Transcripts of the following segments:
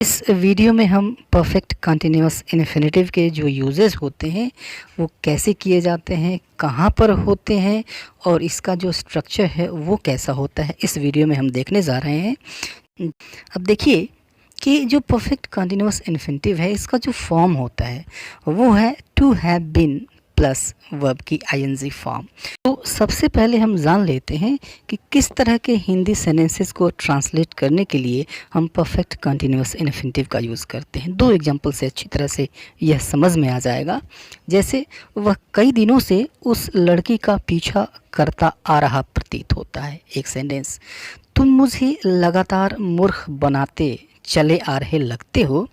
इस वीडियो में हम परफेक्ट कंटिन्यूअस इन्फिनेटिव के जो यूजेस होते हैं वो कैसे किए जाते हैं, कहाँ पर होते हैं और इसका जो स्ट्रक्चर है वो कैसा होता है, इस वीडियो में हम देखने जा रहे हैं। अब देखिए कि जो परफेक्ट कंटिन्यूअस इन्फिनेटिव है इसका जो फॉर्म होता है वो है to have been plus verb की आईएनजी फॉर्म। तो सबसे पहले हम जान लेते हैं कि किस तरह के हिंदी सेंटेंसेस को ट्रांसलेट करने के लिए हम परफेक्ट कंटिन्यूअस इन्फिनेटिव का यूज़ करते हैं। दो एग्जांपल से अच्छी तरह से यह समझ में आ जाएगा। जैसे वह कई दिनों से उस लड़की का पीछा करता आ रहा प्रतीत होता है। एक सेंटेंस, तुम मुझे लगातार मूर्ख बनाते चले आ रहे लगते हो।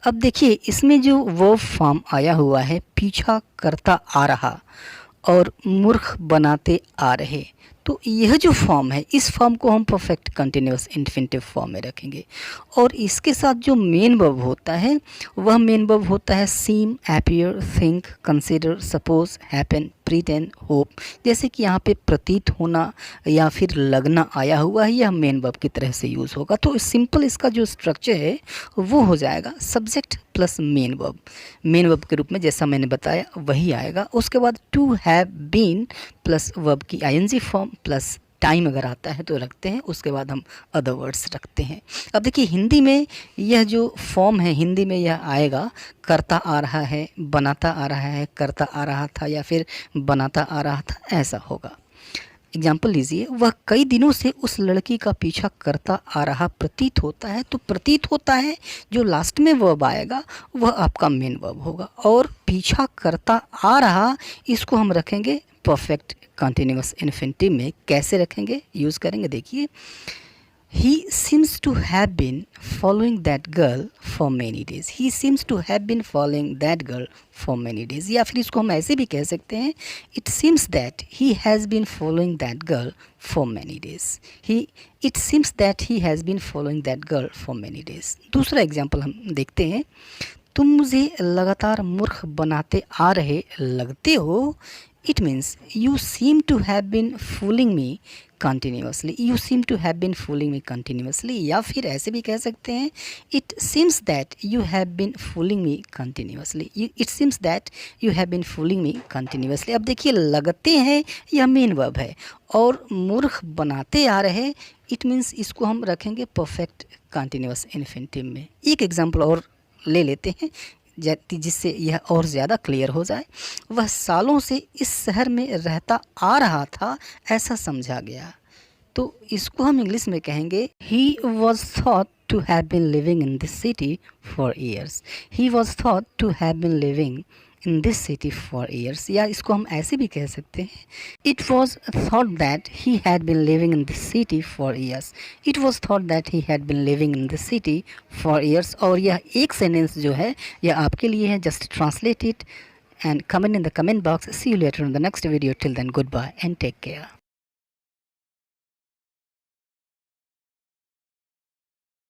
अब देखिए इसमें जो वर्ब फॉर्म आया हुआ है पीछा करता आ रहा और मूर्ख बनाते आ रहे, तो यह जो फॉर्म है इस फॉर्म को हम परफेक्ट कंटिन्यूअस इन्फिनेटिव फॉर्म में रखेंगे। और इसके साथ जो मेन वर्ब होता है वह मेन वर्ब होता है seem, appear, think, consider, suppose, happen, pretend, hope. जैसे कि यहाँ पे प्रतीत होना या फिर लगना आया हुआ है, यह मेन वर्ब की तरह से यूज़ होगा। तो सिंपल इसका जो स्ट्रक्चर है वो हो जाएगा subject plus main verb. Main verb के रूप में जैसा मैंने बताया वही आएगा। उसके बाद to have been plus verb की आईएनजी फॉर्म प्लस टाइम अगर आता है तो रखते हैं, उसके बाद हम अदर वर्ड्स रखते हैं। अब देखिए हिंदी में यह जो फॉर्म है हिंदी में यह आएगा करता आ रहा है, बनाता आ रहा है, करता आ रहा था या फिर बनाता आ रहा था, ऐसा होगा। एग्जाम्पल लीजिए, वह कई दिनों से उस लड़की का पीछा करता आ रहा प्रतीत होता है। तो प्रतीत होता है जो लास्ट में वर्ब आएगा वह आपका मेन वर्ब होगा। और पीछा करता आ रहा इसको हम रखेंगे परफेक्ट कंटिन्यूअस इन्फिनेटिव में। कैसे रखेंगे, यूज़ करेंगे, देखिए, He seems to have been following that girl for many days. He seems to have been following that girl for many days. या फिर इसको हम ऐसे भी कह सकते हैं, It seems that he has been following that girl for many days. It seems that he has been following that girl for many days. दूसरा एग्जाम्पल हम देखते हैं, तुम मुझे लगातार मूर्ख बनाते आ रहे लगते हो। It means you seem to have been fooling me continuously. You seem to have been fooling me continuously. या फिर ऐसे भी कह सकते हैं, It seems that you have been fooling me continuously. It seems that you have been fooling me continuously. अब देखिए लगते हैं यह मेन वर्ब है और मूर्ख बनाते आ रहे, इट मीन्स इसको हम रखेंगे परफेक्ट कंटिन्यूअस इन्फिनेटिव में। एक एग्जाम्पल और ले लेते हैं जिससे यह और ज़्यादा क्लियर हो जाए। वह सालों से इस शहर में रहता आ रहा था ऐसा समझा गया। तो इसको हम इंग्लिश में कहेंगे, he was thought to have been living in this city for years. He was thought to have been living in this city for years. या इसको हम ऐसे भी कह सकते हैं, It was thought that he had been living in this city for years. It was thought that he had been living in this city for years. और यह एक सेंटेंस जो है यह आपके लिए है, just translate it and comment in the comment box. See you later in the next video. Till then, goodbye and take care.